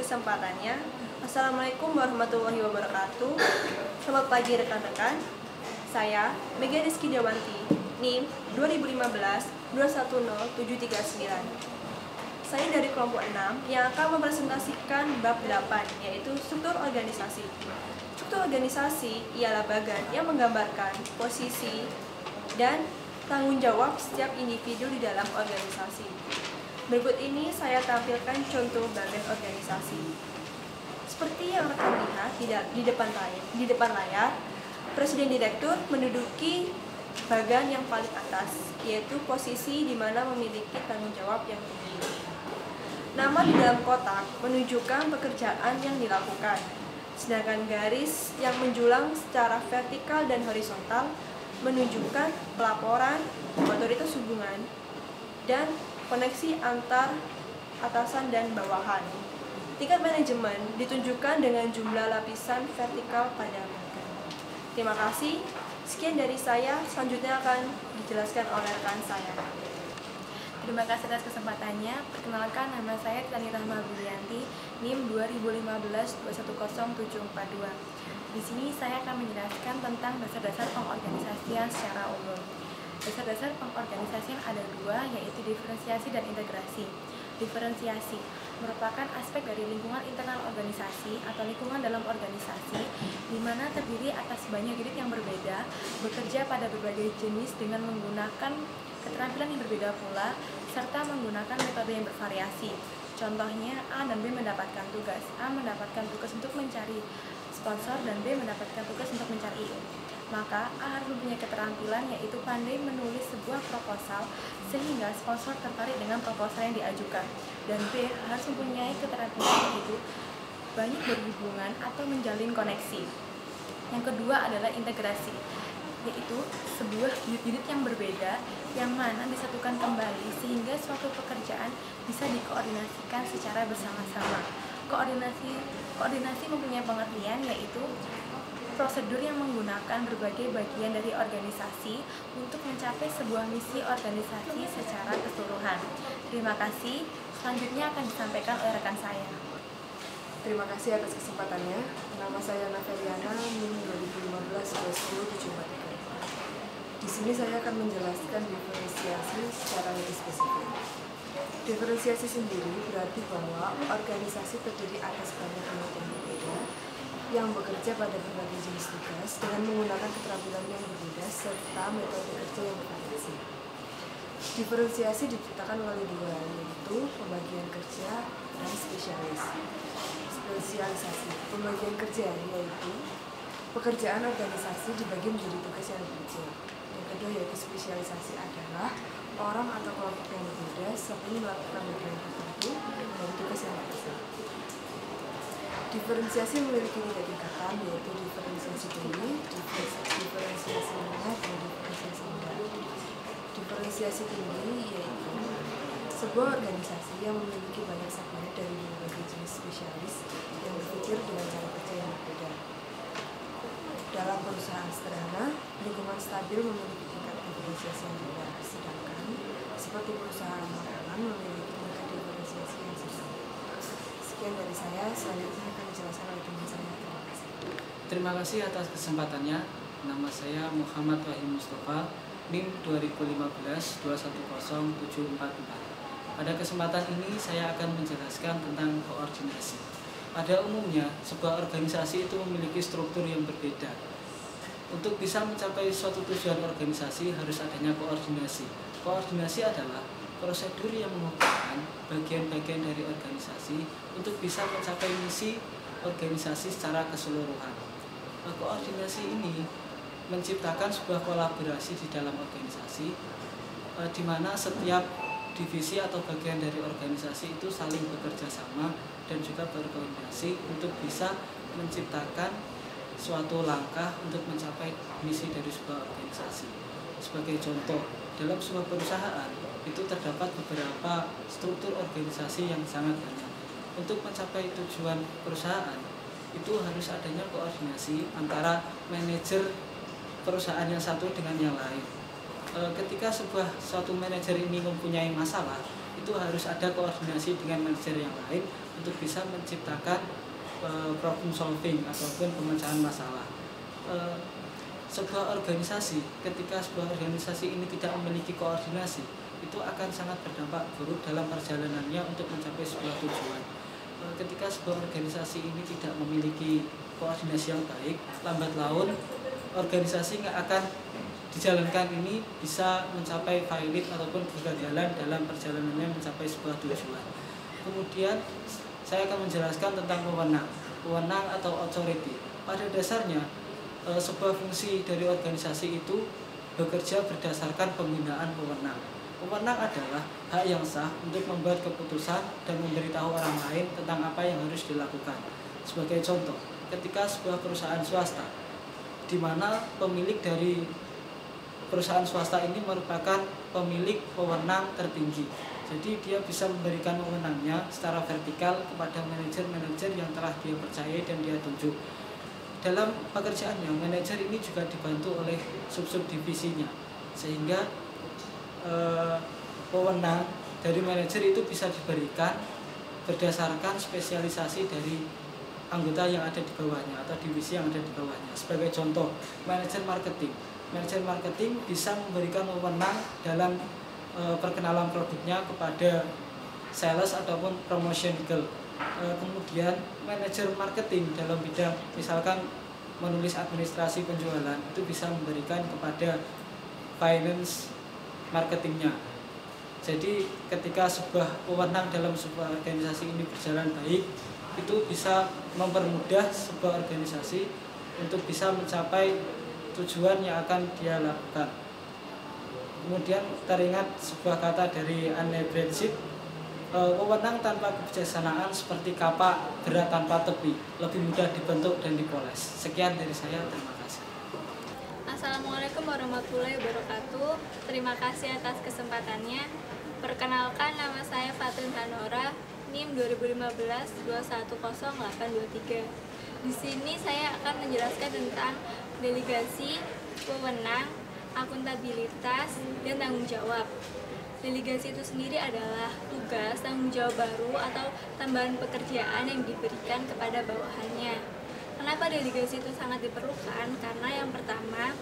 kesempatannya. Assalamualaikum warahmatullahi wabarakatuh. Selamat pagi rekan-rekan. Saya Mega Rizky Jawanti, NIM 2015-210739. Saya dari kelompok 6 yang akan mempresentasikan bab 8, yaitu struktur organisasi. Struktur organisasi ialah bagan yang menggambarkan posisi dan tanggung jawab setiap individu di dalam organisasi. Berikut ini saya tampilkan contoh bagan organisasi. Seperti yang rekan lihat di depan layar, Presiden Direktur menduduki bagan yang paling atas, yaitu posisi di mana memiliki tanggung jawab yang tinggi. Nama di dalam kotak menunjukkan pekerjaan yang dilakukan, sedangkan garis yang menjulang secara vertikal dan horizontal menunjukkan pelaporan, otoritas hubungan, dan koneksi antar atasan dan bawahan. Tingkat manajemen ditunjukkan dengan jumlah lapisan vertikal pada bagan. Terima kasih. Sekian dari saya, selanjutnya akan dijelaskan oleh rekan saya. Terima kasih atas kesempatannya. Perkenalkan, nama saya Tani Rahma Bulianti, NIM 2015-210742. Di sini saya akan menjelaskan tentang dasar-dasar pengorganisasian secara umum. Dasar-dasar pengorganisasian ada dua, yaitu diferensiasi dan integrasi. Diferensiasi merupakan aspek dari lingkungan internal organisasi atau lingkungan dalam organisasi, di mana terdiri atas banyak unit yang berbeda, bekerja pada berbagai jenis dengan menggunakan keterampilan yang berbeda pula, serta menggunakan metode yang bervariasi. Contohnya, A dan B mendapatkan tugas. A mendapatkan tugas untuk mencari sponsor dan B mendapatkan tugas untuk mencari IO. Maka A harus mempunyai keterampilan, yaitu pandai menulis sebuah proposal sehingga sponsor tertarik dengan proposal yang diajukan, dan B harus mempunyai keterampilan, yaitu banyak berhubungan atau menjalin koneksi. Yang kedua adalah integrasi, yaitu sebuah unit yang berbeda yang mana disatukan kembali sehingga suatu pekerjaan bisa dikoordinasikan secara bersama-sama. Koordinasi mempunyai pengertian, yaitu prosedur yang menggunakan berbagai bagian dari organisasi untuk mencapai sebuah misi organisasi secara keseluruhan. Terima kasih. Selanjutnya akan disampaikan oleh rekan saya. Terima kasih atas kesempatannya. Nama saya Naveliana, NIM 2015-210743. Di sini saya akan menjelaskan diferensiasi secara lebih spesifik. Diferensiasi sendiri berarti bahwa organisasi terdiri atas banyak unit yang berbeda yang bekerja pada berbagai jenis tugas dengan menggunakan keterampilan yang berbeda serta metode kerja yang bervariasi. Diferensiasi diciptakan oleh dua, yaitu pembagian kerja dan spesialisasi. Pembagian kerja yaitu pekerjaan organisasi dibagi menjadi tugas yang berbeda. Yang kedua yaitu spesialisasi adalah orang atau kelompok yang berbeda sering melakukan bagian tertentu dari tugas yang berbeda. Diferensiasi memiliki tiga tingkatan, yaitu diferensiasi tinggi, diferensiasi rendah, dan diferensiasi rendah. Diferensiasi tinggi yaitu sebuah organisasi yang memiliki banyak subunit dari berbagai jenis spesialis yang berpikir dengan cara kerja yang berbeda. Dalam perusahaan sederhana, lingkungan stabil memiliki tingkat diferensiasi yang rendah, sedangkan seperti perusahaan makanan memiliki tingkat diferensiasi yang sedang. Sekian dari saya, selanjutnya akan dijelaskan oleh teman saya. Terima kasih. Terima kasih atas kesempatannya. Nama saya Muhammad Wahim Mustafa, NIM 2015-210744. Pada kesempatan ini saya akan menjelaskan tentang koordinasi. Pada umumnya, sebuah organisasi itu memiliki struktur yang berbeda. Untuk bisa mencapai suatu tujuan organisasi harus adanya koordinasi. Koordinasi adalah prosedur yang menghubungkan bagian-bagian dari organisasi untuk bisa mencapai misi organisasi secara keseluruhan. Koordinasi ini menciptakan sebuah kolaborasi di dalam organisasi, di mana setiap divisi atau bagian dari organisasi itu saling bekerja sama dan juga berkoordinasi untuk bisa menciptakan suatu langkah untuk mencapai misi dari sebuah organisasi. Sebagai contoh, dalam sebuah perusahaan itu terdapat beberapa struktur organisasi yang sangat banyak. Untuk mencapai tujuan perusahaan itu harus adanya koordinasi antara manajer perusahaan yang satu dengan yang lain. Ketika suatu manajer ini mempunyai masalah, itu harus ada koordinasi dengan manajer yang lain untuk bisa menciptakan problem solving ataupun pemecahan masalah. Sebuah organisasi, ketika sebuah organisasi ini tidak memiliki koordinasi, itu akan sangat berdampak buruk dalam perjalanannya untuk mencapai sebuah tujuan. Ketika sebuah organisasi ini tidak memiliki koordinasi yang baik, lambat laun organisasi nggak akan dijalankan ini bisa mencapai valid ataupun kegagalan dalam perjalanannya mencapai sebuah tujuan. Kemudian saya akan menjelaskan tentang wewenang atau authority. Pada dasarnya sebuah fungsi dari organisasi itu bekerja berdasarkan pembinaan wewenang. Wewenang adalah hak yang sah untuk membuat keputusan dan memberitahu orang lain tentang apa yang harus dilakukan. Sebagai contoh, ketika sebuah perusahaan swasta, di mana pemilik dari perusahaan swasta ini merupakan pemilik wewenang tertinggi. Jadi dia bisa memberikan wewenangnya secara vertikal kepada manajer-manajer yang telah dia percaya dan dia tunjuk. Dalam pekerjaannya, manajer ini juga dibantu oleh sub-sub divisinya, sehingga wewenang dari manajer itu bisa diberikan berdasarkan spesialisasi dari anggota yang ada di bawahnya atau divisi yang ada di bawahnya. Sebagai contoh, manajer marketing. Manajer marketing bisa memberikan wewenang dalam perkenalan produknya kepada sales ataupun promotion girl. Kemudian manajer marketing dalam bidang misalkan menulis administrasi penjualan itu bisa memberikan kepada finance marketingnya. Jadi ketika sebuah wewenang dalam sebuah organisasi ini berjalan baik, itu bisa mempermudah sebuah organisasi untuk bisa mencapai tujuan yang akan dia lakukan. Kemudian teringat sebuah kata dari Anne Brandsit, wewenang tanpa kebijaksanaan seperti kapak berat tanpa tepi, lebih mudah dibentuk dan dipoles. Sekian dari saya, terima kasih. Assalamualaikum warahmatullahi wabarakatuh. Terima kasih atas kesempatannya. Perkenalkan, nama saya Fatin Hanora, NIM 2015-210823. Di sini saya akan menjelaskan tentang delegasi, wewenang, akuntabilitas, dan tanggung jawab. Delegasi itu sendiri adalah tugas, tanggung jawab baru atau tambahan pekerjaan yang diberikan kepada bawahannya. Kenapa delegasi itu sangat diperlukan? Karena yang pertama,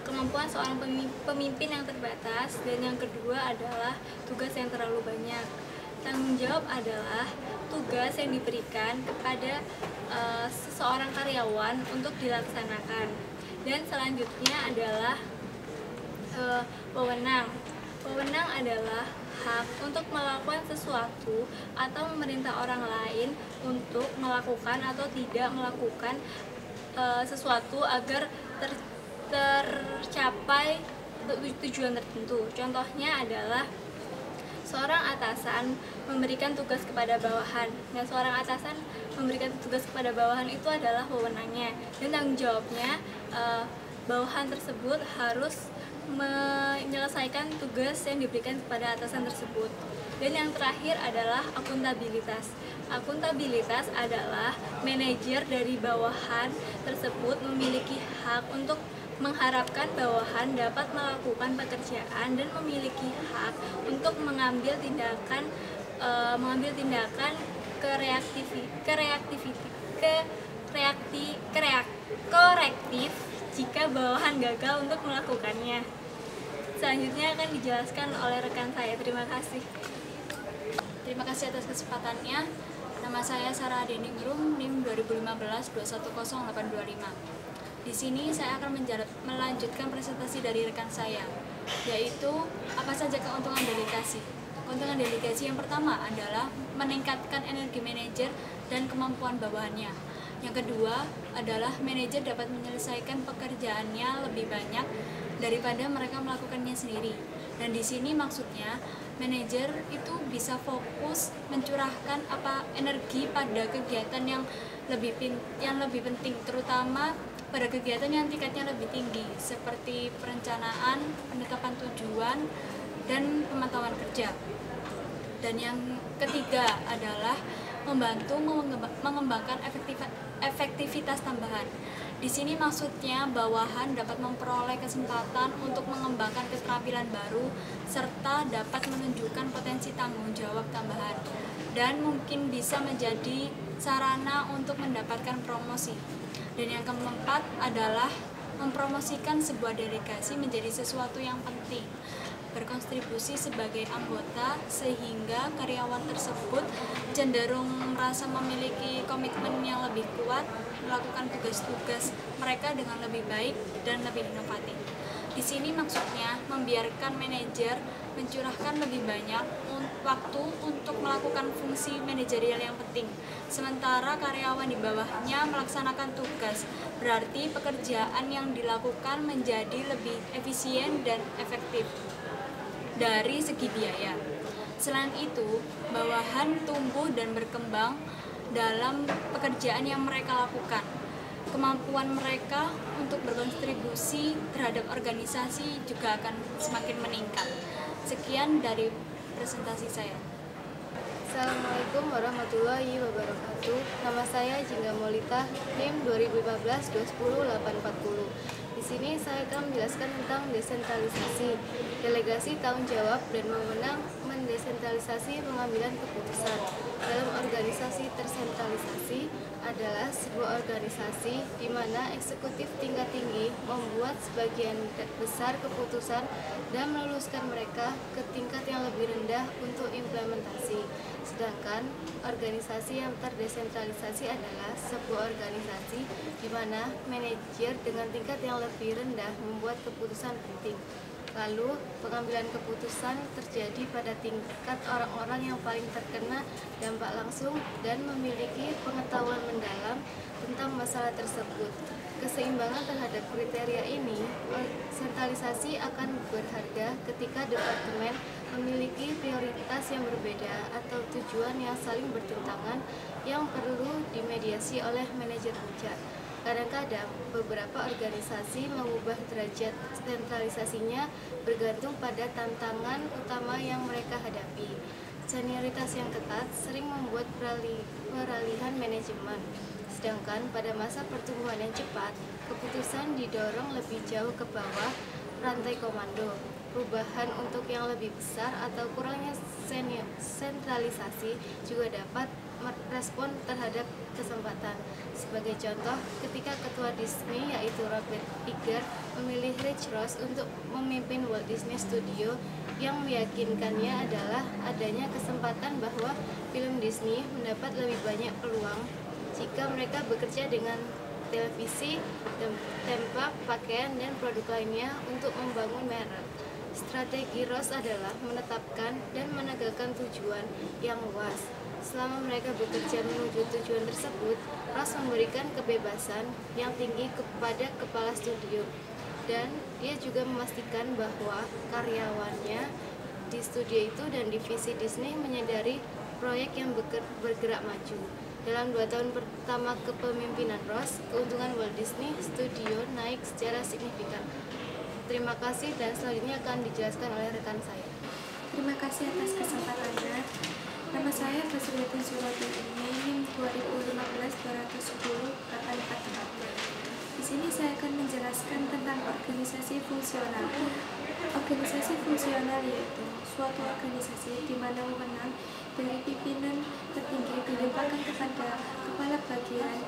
kemampuan seorang pemimpin yang terbatas, dan yang kedua adalah tugas yang terlalu banyak. Tanggung jawab adalah tugas yang diberikan kepada seseorang karyawan untuk dilaksanakan. Dan selanjutnya adalah wewenang. Wewenang adalah hak untuk melakukan sesuatu atau memerintah orang lain untuk melakukan atau tidak melakukan sesuatu agar tercapai tujuan tertentu. Contohnya adalah seorang atasan memberikan tugas kepada bawahan. Nah, seorang atasan memberikan tugas kepada bawahan itu adalah wewenangnya, dan tanggung jawabnya bawahan tersebut harus menyelesaikan tugas yang diberikan kepada atasan tersebut. Dan yang terakhir adalah akuntabilitas. Akuntabilitas adalah manajer dari bawahan tersebut memiliki hak untuk mengharapkan bawahan dapat melakukan pekerjaan dan memiliki hak untuk mengambil tindakan korektif jika bawahan gagal untuk melakukannya. Selanjutnya akan dijelaskan oleh rekan saya. Terima kasih. Terima kasih atas kesempatannya. Nama saya Sarah Deningrum, NIM 2015-210825. Di sini saya akan melanjutkan presentasi dari rekan saya, yaitu apa saja keuntungan delegasi. Keuntungan delegasi yang pertama adalah meningkatkan energi manajer dan kemampuan bawahannya. Yang kedua adalah manajer dapat menyelesaikan pekerjaannya lebih banyak daripada mereka melakukannya sendiri. Dan di sini maksudnya manajer itu bisa fokus mencurahkan energi pada kegiatan yang lebih penting, terutama pada kegiatan yang tingkatnya lebih tinggi seperti perencanaan, penetapan tujuan, dan pemantauan kerja. Dan yang ketiga adalah membantu mengembangkan efektivitas tambahan. Di sini maksudnya bawahan dapat memperoleh kesempatan untuk mengembangkan keterampilan baru serta dapat menunjukkan potensi tanggung jawab tambahan dan mungkin bisa menjadi sarana untuk mendapatkan promosi. Dan yang keempat adalah mempromosikan sebuah delegasi menjadi sesuatu yang penting, berkontribusi sebagai anggota sehingga karyawan tersebut cenderung merasa memiliki komitmen yang lebih kuat melakukan tugas-tugas mereka dengan lebih baik dan lebih inovatif. Di sini maksudnya membiarkan manajer mencurahkan lebih banyak waktu untuk melakukan fungsi manajerial yang penting, sementara karyawan di bawahnya melaksanakan tugas. Berarti pekerjaan yang dilakukan menjadi lebih efisien dan efektif dari segi biaya. Selain itu, bawahan tumbuh dan berkembang dalam pekerjaan yang mereka lakukan. Kemampuan mereka untuk berkontribusi terhadap organisasi juga akan semakin meningkat. Sekian dari presentasi saya. Assalamualaikum warahmatullahi wabarakatuh. Nama saya Jingga Molita, NIM 2015-210-840. Di sini saya akan menjelaskan tentang desentralisasi, delegasi tanggung jawab dan wewenang mendesentralisasi pengambilan keputusan. Dalam organisasi tersentralisasi adalah sebuah organisasi di mana eksekutif tingkat tinggi membuat sebagian besar keputusan dan meluluskan mereka ke tingkat yang lebih rendah untuk implementasi. Sedangkan organisasi yang terdesentralisasi adalah sebuah organisasi di mana manajer dengan tingkat yang lebih rendah membuat keputusan penting. Lalu, pengambilan keputusan terjadi pada tingkat orang-orang yang paling terkena dampak langsung dan memiliki pengetahuan mendalam tentang masalah tersebut. Keseimbangan terhadap kriteria ini, sentralisasi akan berharga ketika departemen memiliki prioritas yang berbeda atau tujuan yang saling bertentangan yang perlu dimediasi oleh manajer puncak. Kadang-kadang beberapa organisasi mengubah derajat sentralisasinya bergantung pada tantangan utama yang mereka hadapi. Senioritas yang ketat sering membuat peralihan manajemen. Sedangkan pada masa pertumbuhan yang cepat, keputusan didorong lebih jauh ke bawah rantai komando. Perubahan untuk yang lebih besar atau kurangnya sentralisasi juga dapat merespon terhadap kesempatan. Sebagai contoh, ketika ketua Disney yaitu Robert Iger memilih Rich Ross untuk memimpin Walt Disney Studio, yang meyakinkannya adalah adanya kesempatan bahwa film Disney mendapat lebih banyak peluang jika mereka bekerja dengan televisi, tempat, pakaian, dan produk lainnya untuk membangun merek. Strategi Ross adalah menetapkan dan menegakkan tujuan yang luas. Selama mereka bekerja menuju tujuan tersebut, Ross memberikan kebebasan yang tinggi kepada kepala studio, dan dia juga memastikan bahwa karyawannya di studio itu dan divisi Disney menyadari proyek yang bergerak maju. Dalam 2 tahun pertama kepemimpinan Ross, keuntungan Walt Disney Studio naik secara signifikan. Terima kasih, dan selanjutnya akan dijelaskan oleh rekan saya. Terima kasih atas kesempatannya. Nama saya Basriatin Surati, NIM 2015-210-844. Di sini saya akan menjelaskan tentang organisasi fungsional. Organisasi fungsional yaitu suatu organisasi di mana wewenang dari pimpinan tertinggi dilimpahkan kepada kepala bagian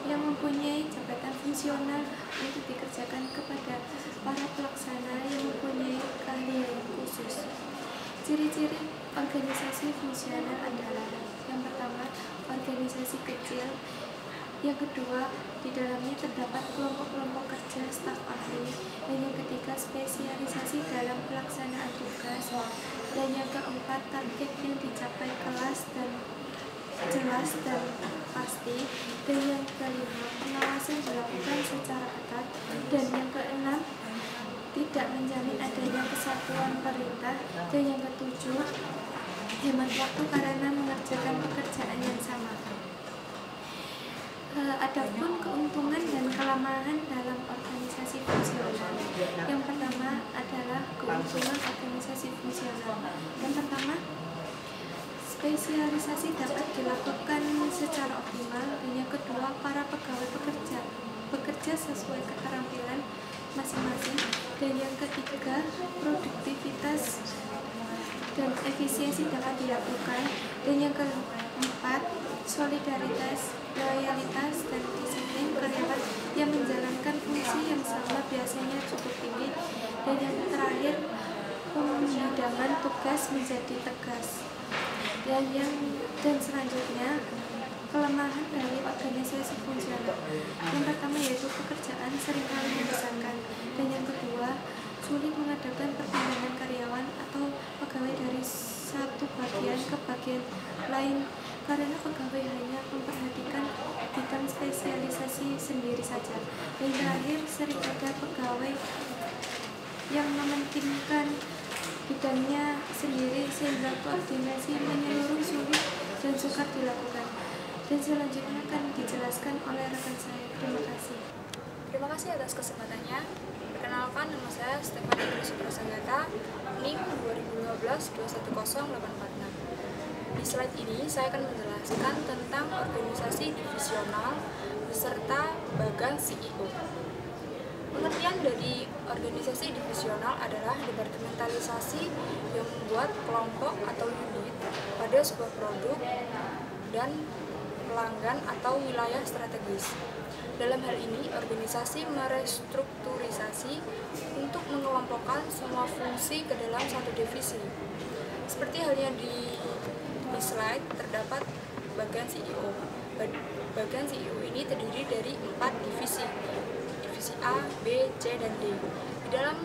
yang mempunyai jabatan fungsional untuk dikerjakan kepada para pelaksana yang mempunyai keahlian khusus. Ciri-ciri organisasi fungsional adalah: yang pertama, organisasi kecil; yang kedua, di dalamnya terdapat kelompok-kelompok kerja staf ahli; dan yang ketiga, spesialisasi dalam pelaksanaan tugas; dan yang keempat, target yang dicapai jelas dan pasti; dan yang kelima, pengawasan dilakukan secara ketat; dan yang keenam, tidak menjamin adanya kesatuan perintah; dan yang ketujuh, hemat waktu karena mengerjakan pekerjaan yang sama. Adapun keuntungan dan kelemahan dalam organisasi fungsional. Yang pertama adalah keuntungan organisasi fungsional. Yang pertama, spesialisasi dapat dilakukan secara optimal. Dan yang kedua, para pegawai bekerja bekerja sesuai keterampilan masing-masing. Dan yang ketiga, produktivitas dan efisiensi dapat dilakukan. Dan yang keempat, solidaritas, loyalitas, dan disiplin karyawan yang menjalankan fungsi yang sama biasanya cukup tinggi. Dan yang terakhir, pembidangan tugas menjadi tegas. Dan selanjutnya, kelemahan dari organisasi fungsional. Yang pertama yaitu pekerjaan seringkali membosankan. Dan yang kedua, sulit mengadakan perpindahan karyawan atau pegawai dari satu bagian ke bagian lain karena pegawai hanya memperhatikan bidang spesialisasi sendiri saja. Dan terakhir, sering ada pegawai yang mementingkan bidangnya sendiri sehingga koordinasi menyeluruh sulit dan sukar dilakukan. Dan selanjutnya akan dijelaskan oleh rekan saya. Terima kasih. Terima kasih atas kesempatannya. Perkenalkan, nama saya Stefan Idris Prasanggata, NIM 2015-210846. Di slide ini saya akan menjelaskan tentang organisasi divisional beserta bagan CEO. Pengertian dari organisasi divisional adalah departementalisasi yang membuat kelompok atau unit pada sebuah produk dan pelanggan atau wilayah strategis. Dalam hal ini, organisasi merestrukturisasi untuk mengelompokkan semua fungsi ke dalam satu divisi. Seperti halnya di slide, terdapat bagan CEO. Bagan CEO ini terdiri dari 4 divisi. Divisi A, B, C, dan D. Di dalam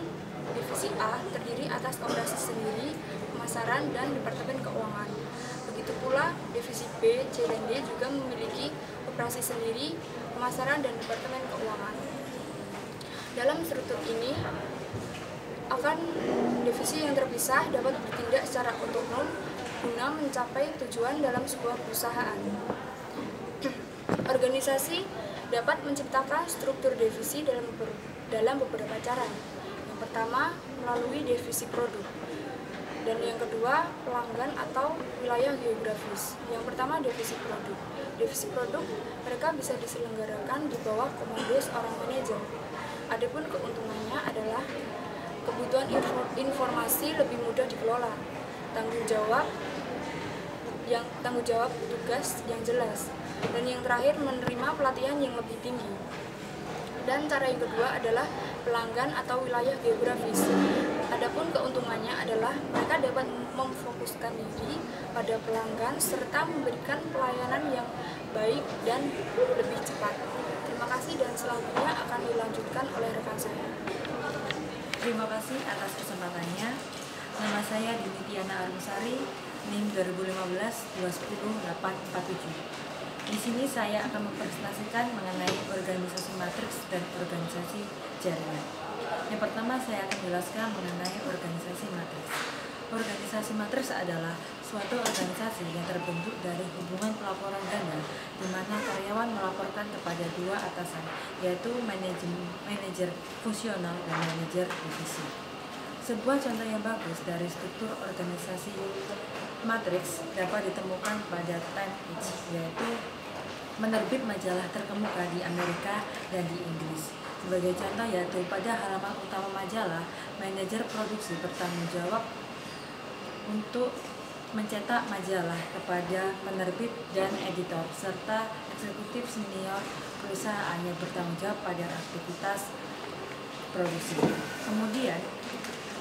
divisi A terdiri atas operasi sendiri, pemasaran, dan departemen keuangan. Begitu pula divisi B, C, dan D juga memiliki operasi sendiri, pemasaran, dan departemen keuangan. Dalam struktur ini, akan divisi yang terpisah dapat bertindak secara otonom guna mencapai tujuan dalam sebuah perusahaan. Organisasi dapat menciptakan struktur divisi dalam beberapa cara. Yang pertama, melalui divisi produk. Dan yang kedua, pelanggan atau wilayah geografis. Yang pertama, divisi produk. Divisi produk, mereka bisa diselenggarakan di bawah komando seorang manajer. Adapun keuntungannya adalah kebutuhan informasi lebih mudah dikelola, tanggung jawab tugas yang jelas, dan yang terakhir menerima pelatihan yang lebih tinggi. Dan cara yang kedua adalah pelanggan atau wilayah geografis. Adapun keuntungannya adalah mereka dapat memfokuskan diri pada pelanggan serta memberikan pelayanan yang baik dan lebih cepat. Terima kasih, dan selanjutnya akan dilanjutkan oleh rekan saya. Terima kasih atas kesempatannya. Nama saya Dimitriana Armusari, NIM 2015-2010-847. Di sini saya akan mempresentasikan mengenai organisasi matriks dan organisasi jaringan. Yang pertama, saya akan menjelaskan mengenai organisasi matriks. Organisasi matriks adalah suatu organisasi yang terbentuk dari hubungan pelaporan ganda, di mana karyawan melaporkan kepada dua atasan, yaitu manajer fungsional dan manajer divisi. Sebuah contoh yang bagus dari struktur organisasi matriks dapat ditemukan pada Time Age, yaitu menerbit majalah terkemuka di Amerika dan di Inggris. Sebagai contoh yaitu pada halaman utama majalah, manajer produksi bertanggung jawab untuk mencetak majalah kepada penerbit dan editor, serta eksekutif senior perusahaan yang bertanggung jawab pada aktivitas produksi. Kemudian,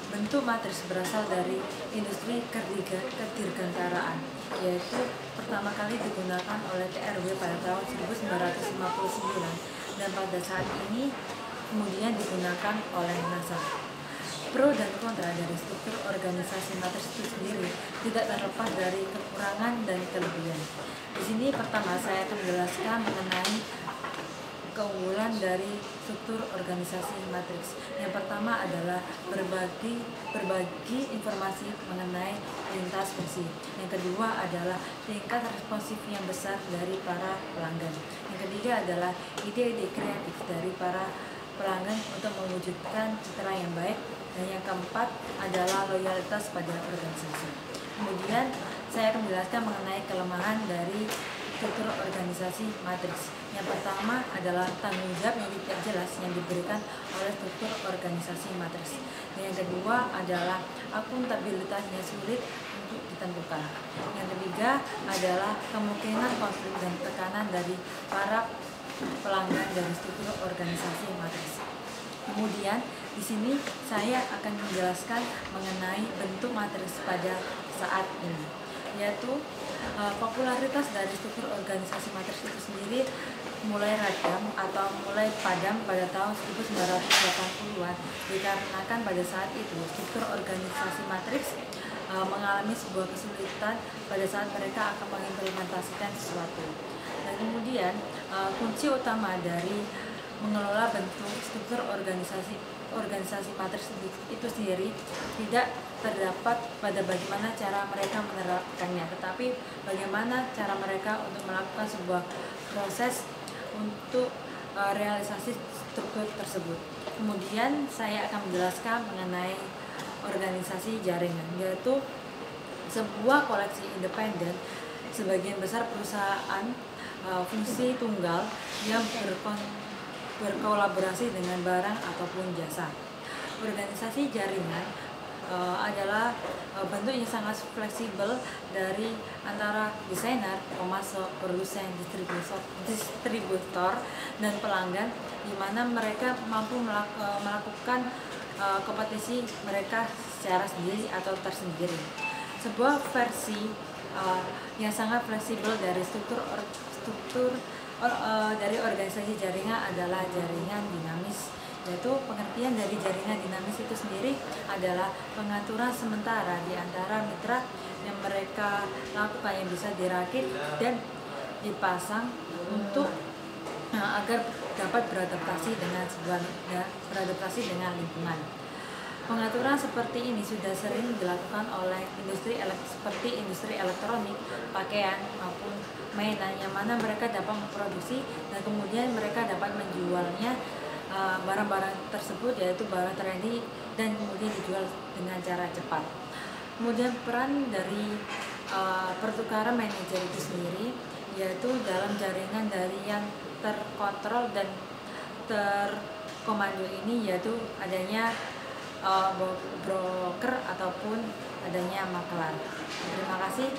bentuk matriks berasal dari industri kedirgantaraan, yaitu pertama kali digunakan oleh TRW pada tahun 1959 dan pada saat ini kemudian digunakan oleh NASA. Pro dan kontra dari struktur organisasi matriks itu sendiri tidak terlepas dari kekurangan dan kelebihan. Di sini pertama saya akan menjelaskan mengenai keunggulan dari struktur organisasi matriks. Yang pertama adalah berbagi informasi mengenai lintas fungsi. Yang kedua adalah tingkat responsif yang besar dari para pelanggan. Yang ketiga adalah ide-ide kreatif dari para pelanggan untuk mewujudkan citra yang baik. Dan yang keempat adalah loyalitas pada organisasi. Kemudian saya akan menjelaskan mengenai kelemahan dari struktur organisasi matriks. Yang pertama adalah tanggung jawab yang tidak jelas yang diberikan oleh struktur organisasi matriks. Dan yang kedua adalah akuntabilitas yang sulit untuk ditentukan. Yang ketiga adalah kemungkinan konflik dan tekanan dari para pelanggan dari struktur organisasi matriks. Kemudian di sini saya akan menjelaskan mengenai bentuk matriks pada saat ini, yaitu popularitas dari struktur organisasi matriks itu sendiri mulai radam atau mulai padam pada tahun 1980-an dikarenakan pada saat itu struktur organisasi matriks mengalami sebuah kesulitan pada saat mereka akan mengimplementasikan sesuatu. Dan kemudian kunci utama dari mengelola bentuk struktur organisasi matriks itu sendiri tidak terdapat pada bagaimana cara mereka menerapkannya, tetapi bagaimana cara mereka untuk melakukan sebuah proses untuk realisasi struktur tersebut. Kemudian saya akan menjelaskan mengenai organisasi jaringan, yaitu sebuah koleksi independen sebagian besar perusahaan fungsi tunggal yang berkolaborasi dengan barang ataupun jasa. Organisasi jaringan adalah bentuk yang sangat fleksibel dari antara desainer, pemasok, produsen, distributor, dan pelanggan, di mana mereka mampu melakukan kompetisi mereka secara sendiri atau tersendiri. Sebuah versi yang sangat fleksibel dari struktur dari organisasi jaringan adalah jaringan dinamis, yaitu pengertian dari jaringan dinamis itu sendiri adalah pengaturan sementara di antara mitra yang mereka lakukan yang bisa dirakit dan dipasang untuk agar dapat beradaptasi dengan lingkungan. Pengaturan seperti ini sudah sering dilakukan oleh seperti industri elektronik, pakaian maupun mainan, yang mana mereka dapat memproduksi dan kemudian mereka dapat menjualnya barang-barang tersebut, yaitu barang trendy, dan kemudian dijual dengan cara cepat. Kemudian peran dari pertukaran manajer itu sendiri, yaitu dalam jaringan dari yang terkontrol dan terkomando ini, yaitu adanya broker ataupun adanya makelar. Terima kasih.